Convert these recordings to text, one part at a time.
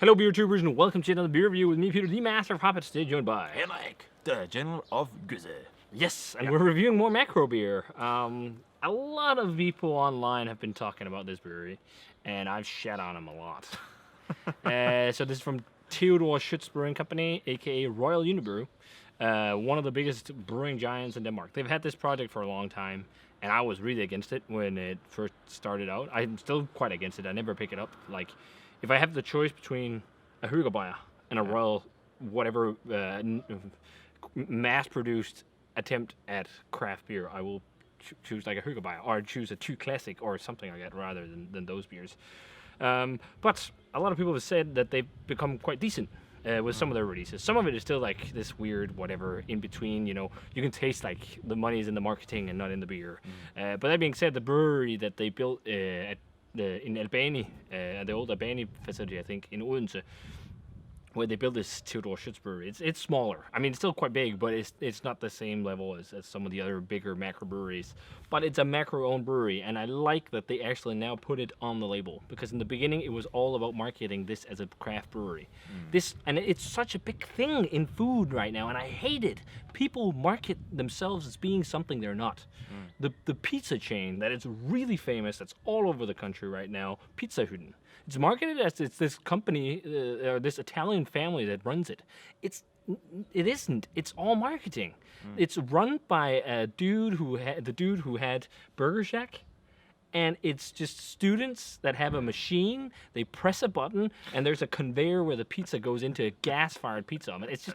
Hello, beer tubers, and welcome to another beer review with me, Peter, the Master of Puppets, today joined by Henrik, the General of Galaxye. Yes, and we're reviewing more macro beer. A lot of people online have been talking about this brewery, and I've shat on them a lot. So this is from Theodor Schiøtz Brewing Company, aka Royal Unibrew, one of the biggest brewing giants in Denmark. They've had this project for a long time, and I was really against it when it first started out. I'm still quite against it. I never pick it up. Like, if I have the choice between a Hygerbejer and a Royal, whatever mass-produced attempt at craft beer, I will choose like a Hygerbejer, or choose a Thy Classic or something like that rather than those beers. But a lot of people have said that they've become quite decent with some of their releases. Some of it is still like this weird whatever in between, you know, you can taste like the money is in the marketing and not in the beer. But that being said, the brewery that they built in Albany, the old Albany facility, I think, in Odense, where they built this Theodor Schiøtz brewery. It's smaller. I mean, it's still quite big, but it's not the same level as some of the other bigger macro breweries. But it's a macro-owned brewery, and I like that they actually now put it on the label, because in the beginning it was all about marketing this as a craft brewery. And it's such a big thing in food right now, and I hate it. People market themselves as being something they're not. The pizza chain that is really famous, that's all over the country right now, Pizza Hütten. It's marketed as it's this company, or this Italian family that runs it. It isn't. It's all marketing. It's run by a dude who had Burger Shack, and it's just students that have a machine. They press a button, and there's a conveyor where the pizza goes into a gas-fired pizza oven. It's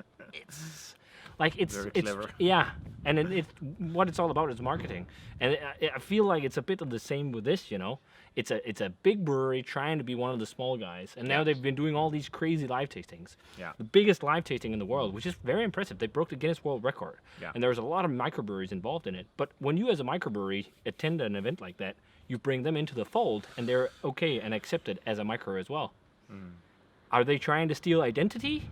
very clever. Yeah, and what it's all about is marketing, and I feel like it's a bit of the same with this. You know, it's a big brewery trying to be one of the small guys, and now they've been doing all these crazy live tastings. Yeah, the biggest live tasting in the world, which is very impressive. They broke the Guinness World Record, and there's a lot of microbreweries involved in it. But when you, as a microbrewery, attend an event like that, you bring them into the fold, and they're okay and accepted as a micro as well. Are they trying to steal identity?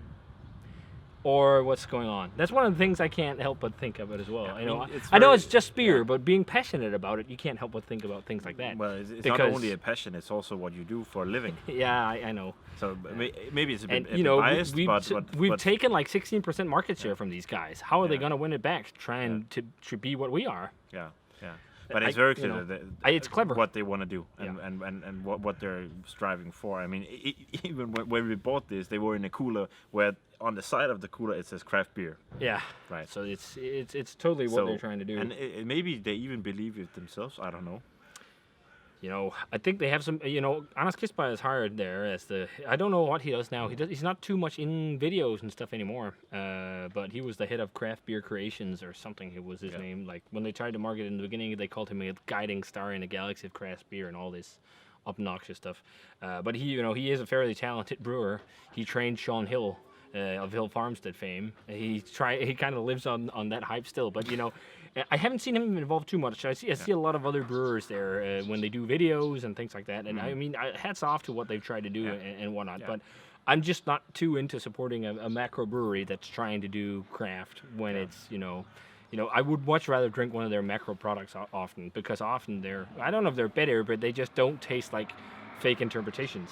Or what's going on? That's one of the things I can't help but think of it as well. Yeah, I know it's just beer, but being passionate about it, you can't help but think about things like that. Well, it's not only a passion; it's also what you do for a living. Yeah, I know. So maybe it's a bit biased, we've taken like 16% market share from these guys. How are they going to win it back? Trying to be what we are. Yeah. But it's very clear that it's clever what they want to do and what they're striving for. I mean, even when we bought this, they were in a cooler where on the side of the cooler it says craft beer. Yeah. Right. So it's totally what they're trying to do. And maybe they even believe it themselves. I don't know. You know, I think they have some. You know, Anarkist is hired there as the. I don't know what he does now. He's not too much in videos and stuff anymore. But he was the head of craft beer creations or something. It was his name. Like when they tried to market it in the beginning, they called him a guiding star in the galaxy of craft beer and all this obnoxious stuff. But he is a fairly talented brewer. He trained Sean Hill of Hill Farmstead fame. He kind of lives on that hype still. But you know. I haven't seen him involved too much. I see a lot of other brewers there when they do videos and things like that. And I mean, hats off to what they've tried to do and whatnot. But I'm just not too into supporting a macro brewery that's trying to do craft when it's I would much rather drink one of their macro products often, because often I don't know if they're better, but they just don't taste like fake interpretations.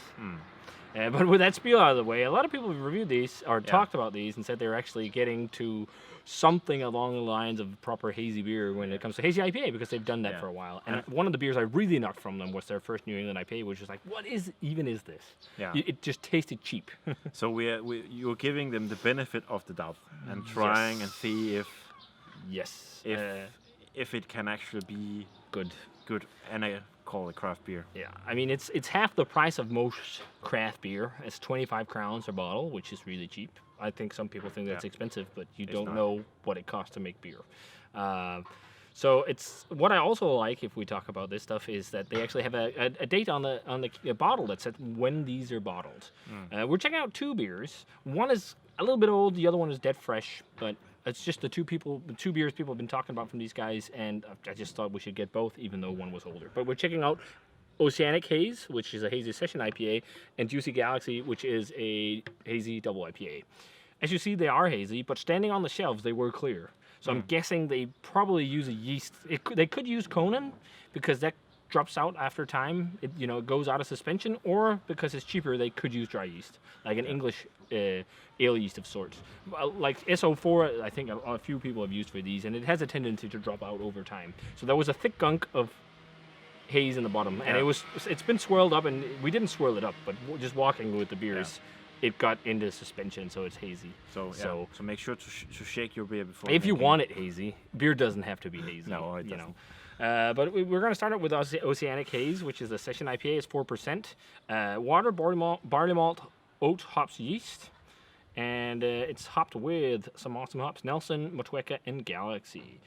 But with that spiel out of the way, a lot of people have reviewed these or talked about these and said they're actually getting to something along the lines of proper hazy beer when it comes to hazy IPA, because they've done that for a while. And one of the beers I really knocked from them was their first New England IPA, which was like, what is this? Yeah. It just tasted cheap. So you're giving them the benefit of the doubt and trying and see if it can actually be good, and I call it craft beer. Yeah, I mean it's half the price of most craft beer. It's 25 crowns a bottle, which is really cheap. I think some people think that's expensive, but you don't know what it costs to make beer. So it's what I also like, if we talk about this stuff, is that they actually have a date on the bottle that says when these are bottled. We're checking out two beers. One is a little bit old, the other one is dead fresh, but it's just the two beers people have been talking about from these guys, and I just thought we should get both, even though one was older. But we're checking out Oceanic Haze, which is a hazy session IPA, and Juicy Galaxye, which is a hazy double IPA. As you see, they are hazy, but standing on the shelves, they were clear. So I'm guessing they probably use a yeast. They could use Conan, because that drops out after time. It it goes out of suspension, or because it's cheaper, they could use dry yeast, like an English ale yeast of sorts. Like SO4, I think a few people have used for these, and it has a tendency to drop out over time. So there was a thick gunk of haze in the bottom, and it's been swirled up, and we didn't swirl it up, but just walking with the beers, it got into suspension, so it's hazy. So make sure to shake your beer before. If you want it hazy, beer doesn't have to be hazy. No, it doesn't. But we're going to start out with Oceanic Haze, which is a session IPA. It's 4%. Water, barley malt, oat, hops, yeast. And it's hopped with some awesome hops, Nelson, Motueka, and Galaxye.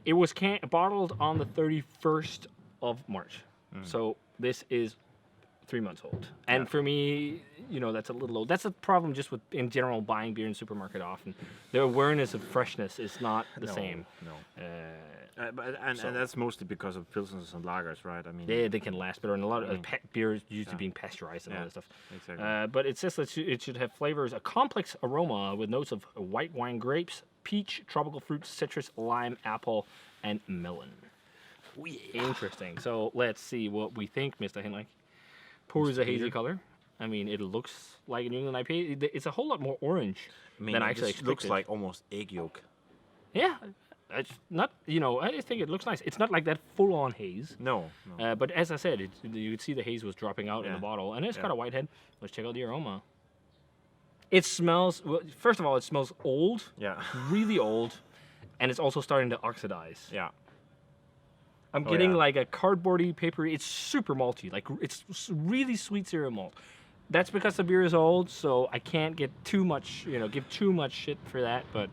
It was bottled on the 31st of March. So this is 3 months old. And for me, that's a little old. That's a problem just with, in general, buying beer in the supermarket often. The awareness of freshness is not the same. No. And that's mostly because of pilsners and lagers, right? I mean, they can last better, and a lot of beers used to being pasteurized and all that stuff. Exactly. But it says that it should have flavors, a complex aroma with notes of white wine grapes, peach, tropical fruits, citrus, lime, apple, and melon. Interesting. So let's see what we think, Mr. Henley. Pours a hazy color. I mean, it looks like a New England IPA. It's a whole lot more orange than I actually expected. It looks like almost egg yolk. Yeah. It's not, I just think it looks nice. It's not like that full-on haze. No. But as I said, you could see the haze was dropping out in the bottle. And it's got a white head. Let's check out the aroma. It smells, well, first of all, it smells old. Yeah. Really old. And it's also starting to oxidize. Yeah. I'm getting like a cardboardy, papery. It's super malty. Like, it's really sweet cereal malt. That's because the beer is old, so I can't get too much, give too much shit for that. But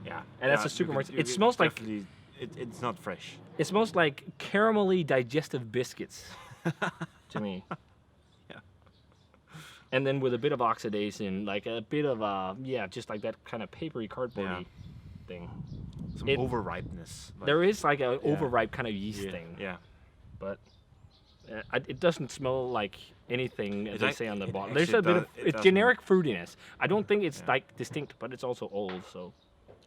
yeah, and that's a super malty. It smells like it's not fresh. It smells like caramelly digestive biscuits to me. Yeah. And then with a bit of oxidation, like a bit of just like that kind of papery cardboardy thing. Some overripeness. There is like an overripe kind of yeast thing. Yeah. But it doesn't smell like anything they say on the bottle. There's a bit of it's generic fruitiness. I don't think it's like distinct, but it's also old, so.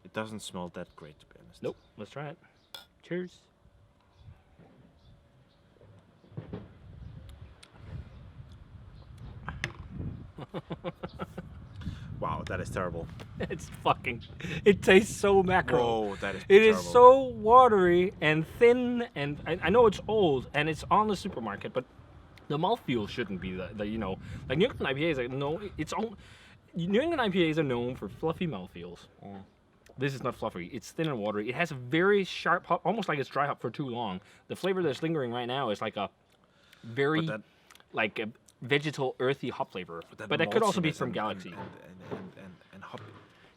It doesn't smell that great, to be honest. Nope. Let's try it. Cheers. Wow, that is terrible. It tastes so macro. Whoa, that is It terrible. is so watery and thin, and I know it's old, and it's on the supermarket, but the mouthfeel shouldn't be like New England IPAs New England IPAs are known for fluffy mouthfeels. This is not fluffy. It's thin and watery. It has a very sharp hop, almost like it's dry hop for too long. The flavor that's lingering right now is like a very like a vegetal, earthy hop flavor. But that could also be from Galaxye. And hop.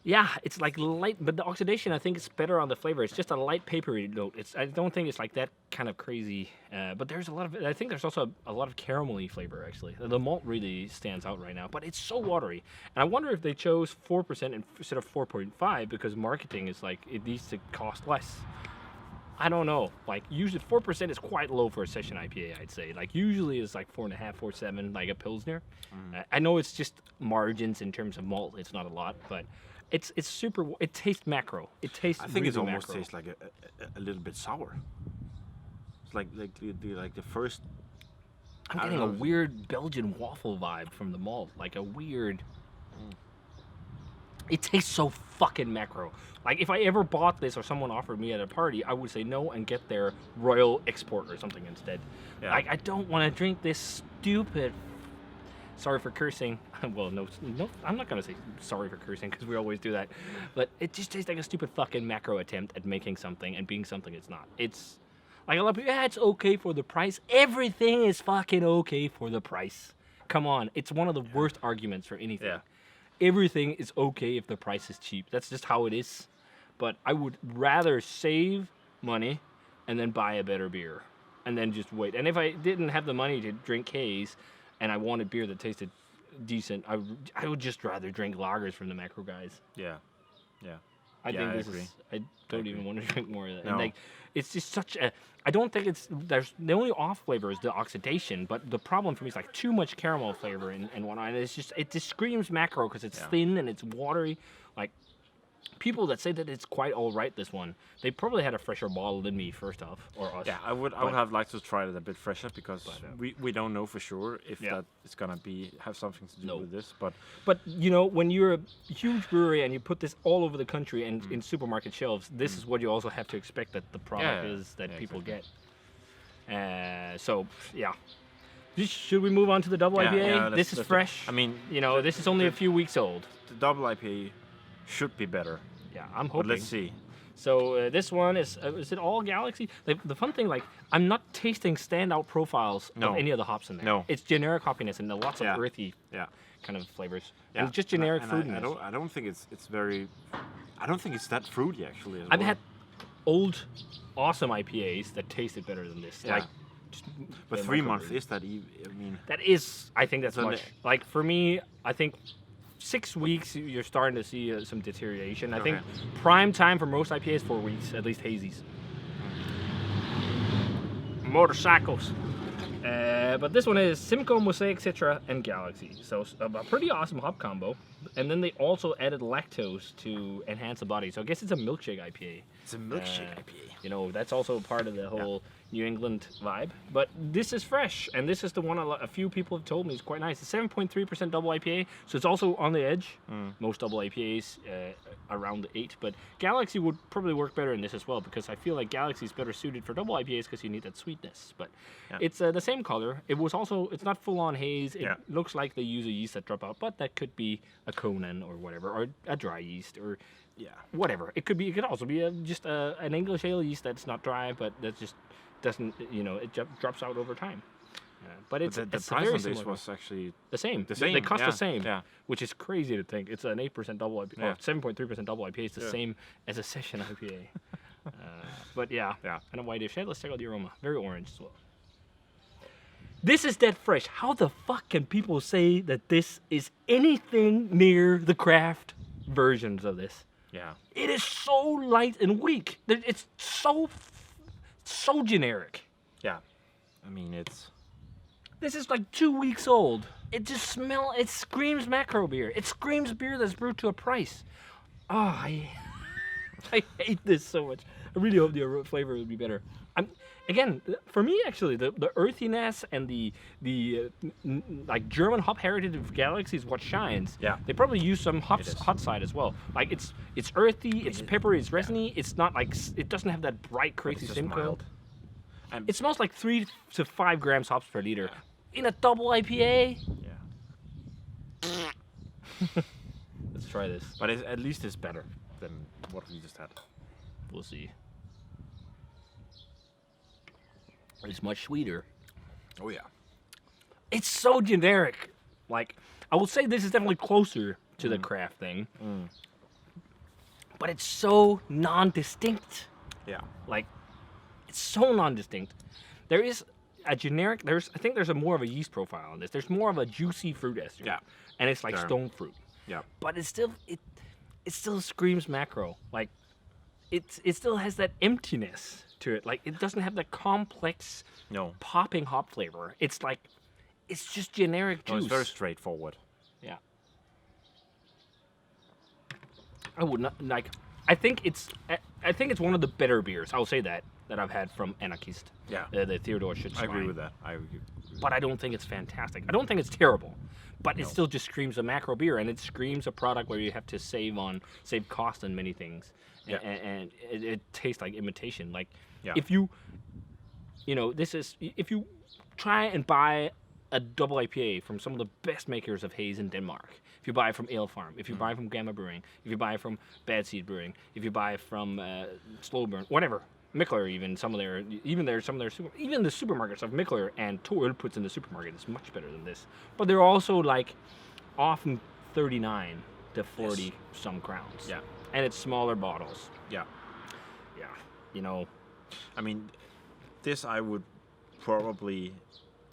Yeah, it's like light, but the oxidation, I think it's better on the flavor. It's just a light papery note. I don't think it's like that kind of crazy. But there's a lot of, I think there's also a lot of caramelly flavor, actually. The malt really stands out right now, but it's so watery. And I wonder if they chose 4% instead of 4.5 because marketing is like, it needs to cost less. I don't know. Like, usually 4% is quite low for a session IPA, I'd say. Like, usually it's like 4.5, 4.7, like a Pilsner. I know it's just margins in terms of malt. It's not a lot, but it's super. It tastes macro. It tastes. I think really it almost macro. tastes like a little bit sour. It's like the first. I'm getting a weird Belgian waffle vibe from the malt. Like a weird. It tastes so fucking macro. Like, if I ever bought this or someone offered me at a party, I would say no and get their Royal Export or something instead. Yeah. Like, I don't want to drink this stupid... Sorry for cursing. Well, no, I'm not going to say sorry for cursing because we always do that. But it just tastes like a stupid fucking macro attempt at making something and being something it's not. It's... Like, a lot of people, it's okay for the price. Everything is fucking okay for the price. Come on. It's one of the worst arguments for anything. Yeah. Everything is okay if the price is cheap. That's just how it is. But I would rather save money and then buy a better beer and then just wait. And if I didn't have the money to drink Haze and I wanted beer that tasted decent, I would just rather drink lagers from the macro guys. Yeah. I don't even want to drink more of that. No. And like, it's just such a. I don't think there's the only off flavor is the oxidation, but the problem for me is like too much caramel flavor and whatnot. And it just screams macro because it's thin and it's watery. Like, people that say that it's quite all right, this one, they probably had a fresher bottle than me first off, or us. Yeah, I would have liked to try it a bit fresher because we don't know for sure if Yeah. that is gonna have something to do No. with this. But But you know, when you're a huge brewery and you put this all over the country and in supermarket shelves, this is what you also have to expect that the product Yeah, is that yeah, people exactly. get. So yeah. Should we move on to the double Yeah, IPA? yeah, This is fresh. I mean, you know, this is only a few weeks old. the double IPA should be better. Yeah, I'm But hoping. let's see. So this one is it all Galaxy? The fun thing, like, I'm not tasting standout profiles No. of any of the hops in there. No. It's generic hoppiness and lots Yeah. of earthy Yeah. kind of flavors. Yeah. And just generic And fruitiness. I don't think it's very. I don't think it's that fruity actually. as I've well. had old, awesome IPAs that tasted better than this. Yeah. Like, just But the 3 microbrewed. months is that? I mean, That is, I think that's So much. Like for me, I think 6 weeks you're starting to see some deterioration. I think Okay. prime time for most IPAs 4 weeks, at least hazies. Motorcycles. But this one is Simcoe, Mosaic, Citra, and Galaxy. So a pretty awesome hop combo. And then they also added lactose to enhance the body. So I guess it's a milkshake IPA. it's a milkshake Uh, IPA. You know, that's also part of the whole New England vibe. But this is fresh, and this is the one a few people have told me is quite nice. It's 7.3% double IPA, so it's also on the edge. Most double IPAs around 8, but Galaxy would probably work better in this as well because I feel like Galaxy is better suited for double IPAs because you need that sweetness. But it's the same color. It's not full on haze. It looks like they use a yeast that drop out, but that could be a Conan or whatever, or a dry yeast or whatever. It could also be just an English ale yeast that's not dry, but that just doesn't, it drops out over time. But it's the it's price very on this similar. was actually The same. The same, They cost yeah, the same. yeah. Which is crazy to think. It's an 8% double IPA. Yeah. Or 7.3% double IPA is the same as a session IPA. But yeah. And a whitish. Hey, let's check out the aroma. Very orange as well. This is dead fresh. How the fuck can people say that this is anything near the craft versions of this? yeah. It is so light and weak. It's so generic. Yeah. I mean, it's This is like 2 weeks old. It screams macro beer. It screams beer that's brewed to a price. Oh, I hate this so much. I really hope the flavor would be better. Again, for me, actually, the earthiness and the like German hop heritage of Galaxy is what shines. Yeah. They probably use some hot is. side as well. Like it's earthy, it's peppery, it's resiny. It's not like it doesn't have that bright, crazy just Simcoe. mild. And It smells like 3 to 5 grams hops per liter in a double IPA. yeah. Let's try this. But at least it's better than what we just had. We'll see. It's much sweeter. Oh yeah. It's so generic. Like, I will say this is definitely closer to the craft thing. But it's so non-distinct. Yeah. Like, it's so non-distinct. There is a generic, I think there's more of a yeast profile on this. There's more of a juicy fruit ester. Yeah. And it's like Sure. stone fruit. Yeah. But it still screams macro. Like, it still has that emptiness to it. Like, it doesn't have that complex No. popping hop flavor. It's like, it's just generic No, juice. it's very straightforward. Yeah. I would not like. I think it's one of the better beers. I'll say that I've had from Anarkist. Yeah. The Theodor Schiøtz. I agree with that. I agree. But I don't think it's fantastic. I don't think it's terrible. But it still just screams a macro beer, and it screams a product where you have to save cost on many things. Yeah. And it tastes like imitation. Like Yeah. if you try and buy a double IPA from some of the best makers of haze in Denmark. If you buy it from Ale Farm, if you buy it from Gamma Brewing, if you buy it from Bad Seed Brewing, if you buy it from Slow Burn, whatever, Mikkeller, even the supermarkets of Mikkeller and Toril puts in the supermarket is much better than this. But they're also like often 39 to 40 some crowns. Yeah. And it's smaller bottles. Yeah. Yeah. I mean, this I would probably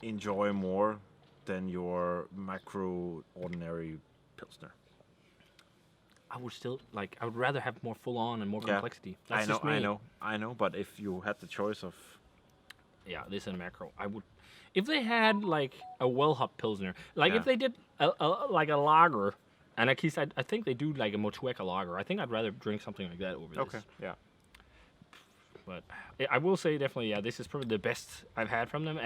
enjoy more than your macro ordinary pilsner. I would rather have more full on and more complexity. That's just me. I know. But if you had the choice of, This and a macro, I would. If they had like a well hop pilsner, like if they did a lager Anarkist, I think they do like a Motueka lager. I think I'd rather drink something like that over Okay. this. Yeah. But I will say definitely, yeah, this is probably the best I've had from them.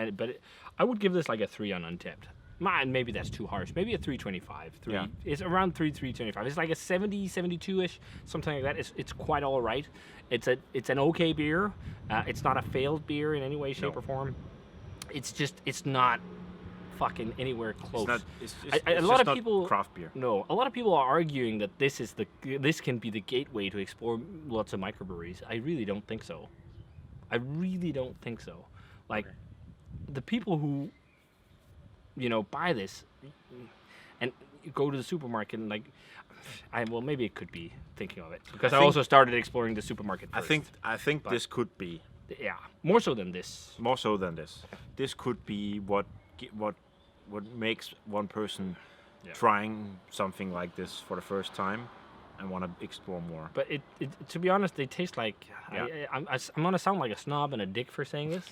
I would give this like a 3 on Untapped. Maybe that's too harsh. Maybe a 3.25. Yeah. It's around 3.25. It's like a 70, 72-ish, something like that. It's quite all right. It's an okay beer. It's not a failed beer in any way, shape, or form. It's not fucking anywhere close. It's A lot of not people craft beer. No, a lot of people are arguing that this can be the gateway to explore lots of microbreweries. I really don't think so. Like, the people who, buy this and go to the supermarket and like, maybe it could be thinking of it because I also started exploring the supermarket first. I think this could be more so than this. more so than this. This could be what makes one person trying something like this for the first time and want to explore more. But to be honest, they taste like I'm gonna sound like a snob and a dick for saying this,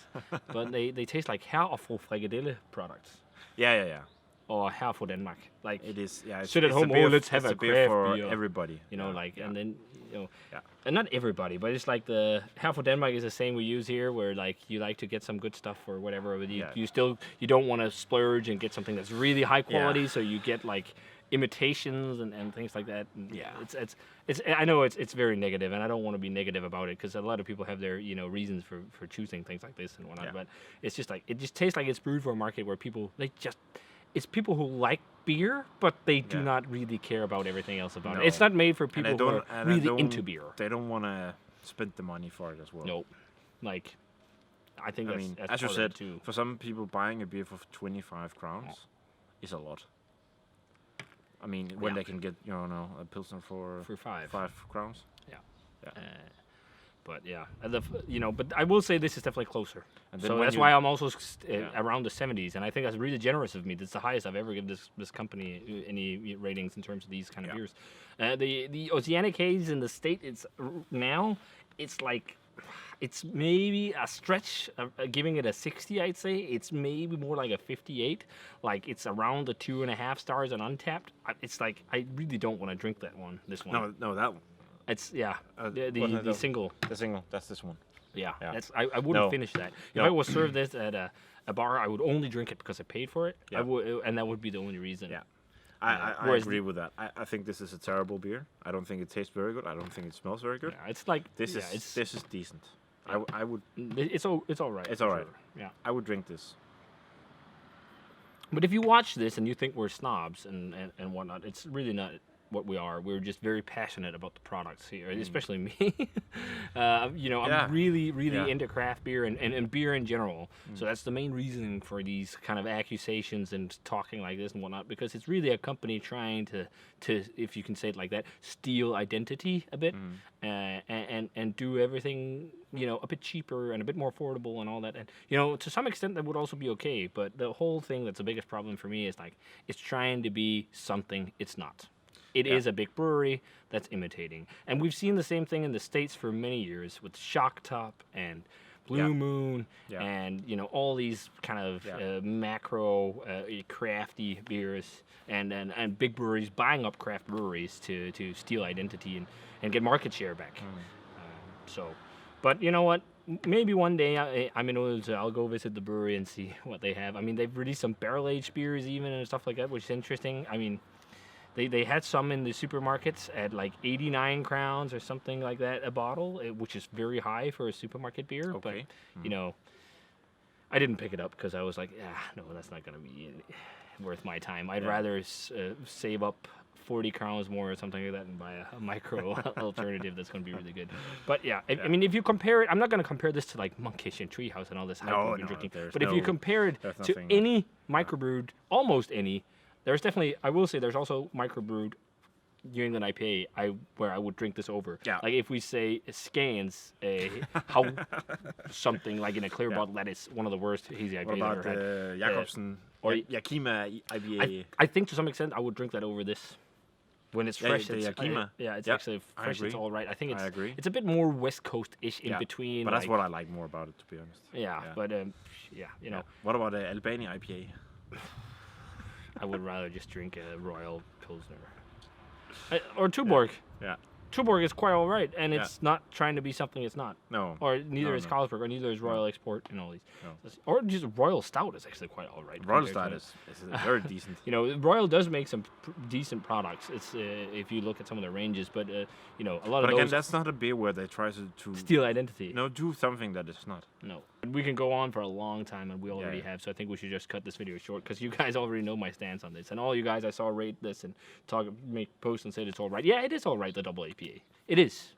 but they taste like Herr og Fru Frikadelle products. Yeah. Or Herr for Denmark. Like It is. Yeah. sit at home. Let's have a beer craft for beer. everybody. And then Yeah. and not everybody, but it's like the Herr for Denmark is the same we use here, where like you like to get some good stuff or whatever, but you don't want to splurge and get something that's really high quality, so you get like imitations and things like that. And it's I know it's very negative, and I don't want to be negative about it because a lot of people have their reasons for choosing things like this and whatnot. But it's just like it just tastes like it's brewed for a market where people it's people who like beer, but they do not really care about everything else about it. It's not made for people who are really into beer. They don't want to spend the money for it as well. Nope. Like, I think that's as you part of said, it too. for some people, buying a beer for 25 crowns is a lot. I mean, when they can get a pilsner for 5 crowns. Yeah. But but I will say this is definitely closer. And then So when that's you- why I'm also around the 70s, and I think that's really generous of me. That's the highest I've ever given this company any ratings in terms of these kind of beers. The Oceanic Haze in the state, it's maybe a stretch of giving it a 60, I'd say. It's maybe more like a 58. Like, it's around the 2.5 stars on Untapped. It's like, I really don't want to drink this one. No, that one. It's, the the single. The single. That's this one. Yeah. Yeah. I wouldn't finish that. If I was served this at a bar, I would only drink it because I paid for it. Yeah. I would, and that would be the only reason. Yeah. I agree with that. I think this is a terrible beer. I don't think it tastes very good. I don't think it smells very good. Yeah, it's like This is decent. I would. It's all right. It's all right. Sure. Yeah. I would drink this. But if you watch this and you think we're snobs and whatnot, it's really not what we are. We're just very passionate about the products here, especially me. I'm really into craft beer and beer in general. So that's the main reason for these kind of accusations and talking like this and whatnot, because it's really a company trying to if you can say it like that, steal identity a bit and do everything a bit cheaper and a bit more affordable and all that. And to some extent that would also be okay, but the whole thing that's the biggest problem for me is like it's trying to be something it's not. It is a big brewery that's imitating. And we've seen the same thing in the States for many years with Shock Top and Blue Moon and, all these kind of macro crafty beers and big breweries buying up craft breweries to steal identity and get market share back. But you know what? Maybe one day I'm in Odense, I'll go visit the brewery and see what they have. I mean, they've released some barrel-aged beers even and stuff like that, which is interesting. I mean, They had some in the supermarkets at like 89 crowns or something like that a bottle, which is very high for a supermarket beer. Okay. But, I didn't pick it up because I was like, no, that's not going to be worth my time. I'd rather save up 40 crowns more or something like that and buy a micro alternative that's going to be really good. But I mean, if you compare it, I'm not going to compare this to like Monkish and Treehouse and all this hype we've been drinking. But if you compare it to any microbrewed, almost any, there's definitely, I will say, there's also microbrewed New England IPA where I would drink this over. Yeah. Like if we say Scans, how something like in a clear bottle, that is one of the worst hazy IPAs What I've ever about had. Jacobsen or Yakima IPA? I think to some extent I would drink that over this. When it's fresh, the Yakima. It's actually fresh. It's all right. I think I agree. It's a bit more West Coast-ish in between. But that's what I like more about it, to be honest. But What about Albania IPA? I would rather just drink a Royal Pilsner. Or Tuborg. Yeah. Tuborg is quite all right, and it's not trying to be something it's not. No. Or neither is Carlsberg, or neither is Royal Export, and all these. No. Or just Royal Stout is actually quite all right. Royal Stout is very decent. You know, Royal does make some decent products. It's if you look at some of their ranges, but you know, a lot of those. But again, that's not a beer where they try to steal identity. No, do something that it's not. No. We can go on for a long time, and we already have, so I think we should just cut this video short, because you guys already know my stance on this. And all you guys I saw rate this and make posts and say it's all right. Yeah, it is all right, the double APA. It is.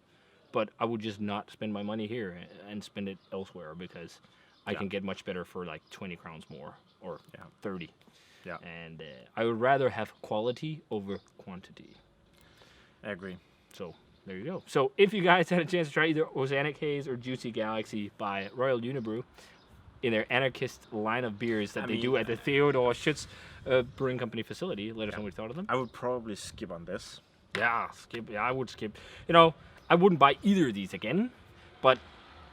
But I would just not spend my money here and spend it elsewhere, because I can get much better for like 20 crowns more, or 30. Yeah. And I would rather have quality over quantity. I agree. So there you go. So if you guys had a chance to try either Oceanic Haze or Juicy Galaxye by Royal Unibrew in their Anarkist line of beers that they do at the Theodor Schiøtz Brewing Company facility, let us know what you thought of them. I would probably skip on this. Yeah, skip. Yeah, I would skip. You know, I wouldn't buy either of these again, but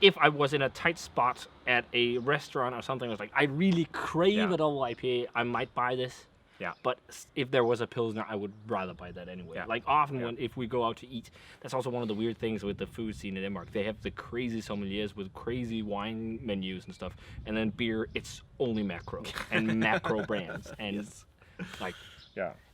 if I was in a tight spot at a restaurant or something, I was like, I really crave a double IPA, I might buy this. Yeah. But if there was a Pilsner, I would rather buy that anyway. Yeah. Like often if we go out to eat, that's also one of the weird things with the food scene in Denmark. They have the crazy sommeliers with crazy wine menus and stuff. And then beer, it's only macro and macro brands. And like,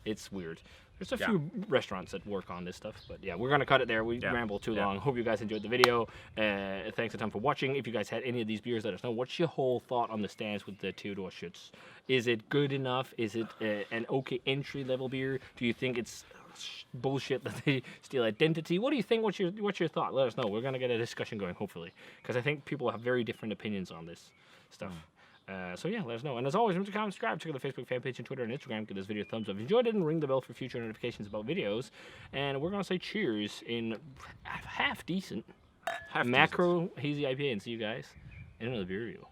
it's weird. There's a few restaurants that work on this stuff, but yeah, we're going to cut it there. We rambled too long. Hope you guys enjoyed the video. Thanks a ton for watching. If you guys had any of these beers, let us know. What's your whole thought on the stance with the Theodor Schiøtz? Is it good enough? Is it an okay entry-level beer? Do you think it's bullshit that they steal identity? What do you think? What's your thought? Let us know. We're going to get a discussion going, hopefully, because I think people have very different opinions on this stuff. So yeah, let us know. And as always, remember to comment, subscribe, check out the Facebook fan page and Twitter and Instagram. Give this video a thumbs up if you enjoyed it, and ring the bell for future notifications about videos. And we're going to say cheers in half decent macro hazy IPA, and see you guys in another beer review.